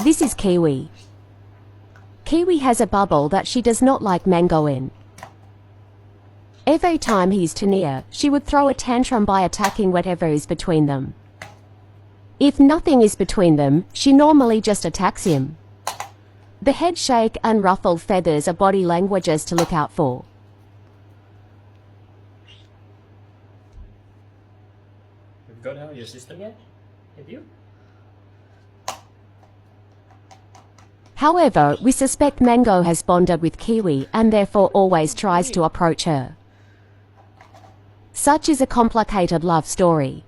This is Kiwi. Kiwi has a bubble that she does not like Mango in. Every time he's too near, she would throw a tantrum by attacking whatever is between them. If nothing is between them, she normally just attacks him. The head shake and ruffled feathers are body languages to look out for. Have you got out your system yet? Have you? However, we suspect Mango has bonded with Kiwi and therefore always tries to approach her. Such is a complicated love story.